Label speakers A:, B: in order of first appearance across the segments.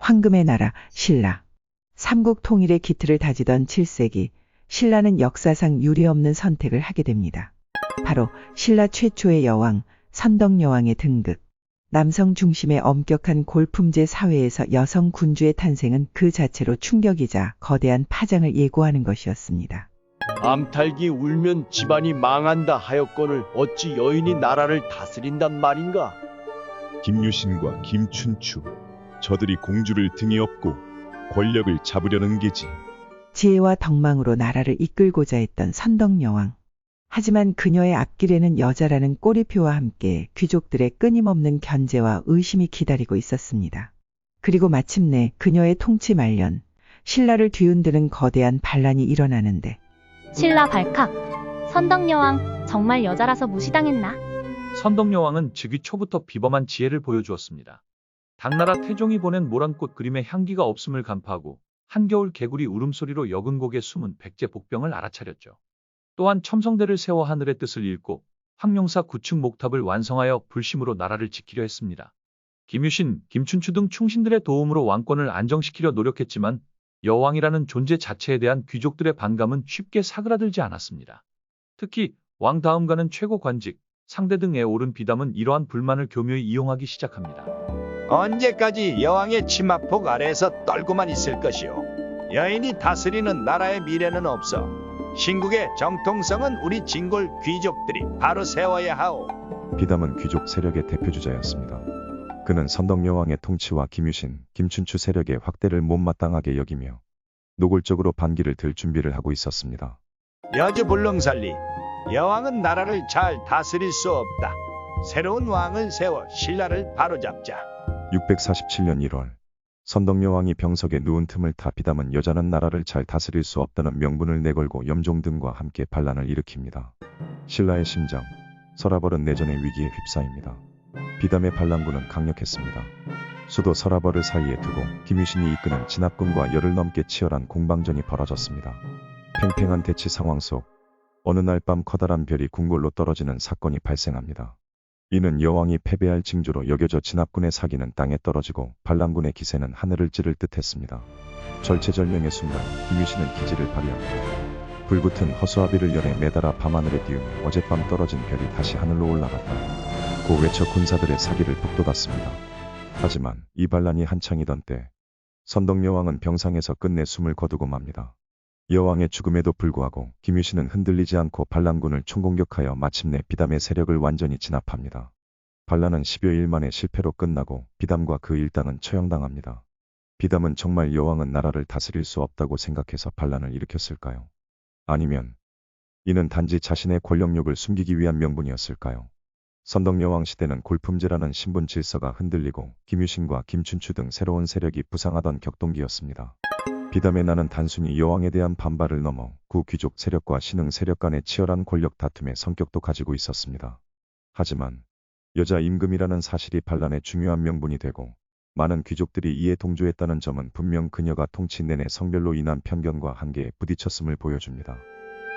A: 황금의 나라 신라. 삼국 통일의 기틀을 다지던 7세기, 신라는 역사상 유례없는 선택을 하게 됩니다. 바로 신라 최초의 여왕, 선덕여왕의 등극. 남성 중심의 엄격한 골품제 사회에서 여성 군주의 탄생은 그 자체로 충격이자 거대한 파장을 예고하는 것이었습니다.
B: 암탉이 울면 집안이 망한다 하였거늘 어찌 여인이 나라를 다스린단 말인가?
C: 김유신과 김춘추, 저들이 공주를 등에 업고 권력을 잡으려는 게지.
A: 지혜와 덕망으로 나라를 이끌고자 했던 선덕여왕. 하지만 그녀의 앞길에는 여자라는 꼬리표와 함께 귀족들의 끊임없는 견제와 의심이 기다리고 있었습니다. 그리고 마침내 그녀의 통치 말년, 신라를 뒤흔드는 거대한 반란이 일어나는데,
D: 신라 발칵. 선덕여왕 정말 여자라서 무시당했나?
E: 선덕여왕은 즉위 초부터 비범한 지혜를 보여주었습니다. 당나라 태종이 보낸 모란꽃 그림의 향기가 없음을 간파하고 한겨울 개구리 울음소리로 역은곡에 숨은 백제 복병을 알아차렸죠. 또한 첨성대를 세워 하늘의 뜻을 읽고 황룡사 9층 목탑을 완성하여 불심으로 나라를 지키려 했습니다. 김유신, 김춘추 등 충신들의 도움으로 왕권을 안정시키려 노력했지만 여왕이라는 존재 자체에 대한 귀족들의 반감은 쉽게 사그라들지 않았습니다. 특히 왕 다음 가는 최고 관직, 상대 등에 오른 비담은 이러한 불만을 교묘히 이용하기 시작합니다.
F: 언제까지 여왕의 치마폭 아래에서 떨고만 있을 것이오. 여인이 다스리는 나라의 미래는 없어. 신국의 정통성은 우리 진골 귀족들이 바로 세워야 하오.
C: 비담은 귀족 세력의 대표주자였습니다. 그는 선덕여왕의 통치와 김유신, 김춘추 세력의 확대를 못마땅하게 여기며 노골적으로 반기를 들 준비를 하고 있었습니다.
F: 여주 불능살리, 여왕은 나라를 잘 다스릴 수 없다. 새로운 왕을 세워 신라를 바로잡자.
C: 647년 1월, 선덕여왕이 병석에 누운 틈을 타 비담은 여자는 나라를 잘 다스릴 수 없다는 명분을 내걸고 염종 등과 함께 반란을 일으킵니다. 신라의 심장, 서라벌은 내전의 위기에 휩싸입니다. 비담의 반란군은 강력했습니다. 수도 서라벌을 사이에 두고 김유신이 이끄는 진압군과 열흘 넘게 치열한 공방전이 벌어졌습니다. 팽팽한 대치 상황 속 어느 날 밤 커다란 별이 궁궐로 떨어지는 사건이 발생합니다. 이는 여왕이 패배할 징조로 여겨져 진압군의 사기는 땅에 떨어지고 반란군의 기세는 하늘을 찌를 듯했습니다. 절체절명의 순간 김유신은 기지를 발휘합니다. 불붙은 허수아비를 열에 매달아 밤하늘에 띄우며 어젯밤 떨어진 별이 다시 하늘로 올라갔다 고 외쳐 군사들의 사기를 북돋았습니다. 하지만 이 반란이 한창이던 때 선덕여왕은 병상에서 끝내 숨을 거두고 맙니다. 여왕의 죽음에도 불구하고 김유신은 흔들리지 않고 반란군을 총공격하여 마침내 비담의 세력을 완전히 진압합니다. 반란은 10여일 만에 실패로 끝나고 비담과 그 일당은 처형당합니다. 비담은 정말 여왕은 나라를 다스릴 수 없다고 생각해서 반란을 일으켰을까요? 아니면 이는 단지 자신의 권력욕을 숨기기 위한 명분이었을까요? 선덕여왕 시대는 골품제라는 신분 질서가 흔들리고 김유신과 김춘추 등 새로운 세력이 부상하던 격동기였습니다. 비담의 나는 단순히 여왕에 대한 반발을 넘어 구귀족 세력과 신흥 세력 간의 치열한 권력 다툼의 성격도 가지고 있었습니다. 하지만 여자 임금이라는 사실이 반란의 중요한 명분이 되고 많은 귀족들이 이에 동조했다는 점은 분명 그녀가 통치 내내 성별로 인한 편견과 한계에 부딪혔음을 보여줍니다.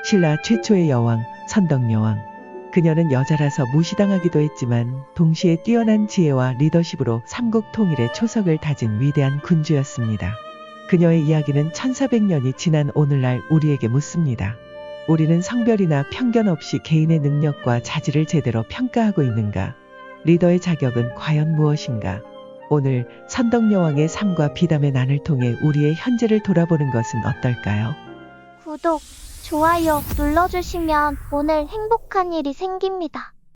A: 신라 최초의 여왕, 선덕여왕. 그녀는 여자라서 무시당하기도 했지만 동시에 뛰어난 지혜와 리더십으로 삼국 통일의 초석을 다진 위대한 군주였습니다. 그녀의 이야기는 1400년이 지난 오늘날 우리에게 묻습니다. 우리는 성별이나 편견 없이 개인의 능력과 자질을 제대로 평가하고 있는가? 리더의 자격은 과연 무엇인가? 오늘 선덕여왕의 삶과 비담의 난을 통해 우리의 현재를 돌아보는 것은 어떨까요?
G: 구독, 좋아요 눌러주시면 오늘 행복한 일이 생깁니다.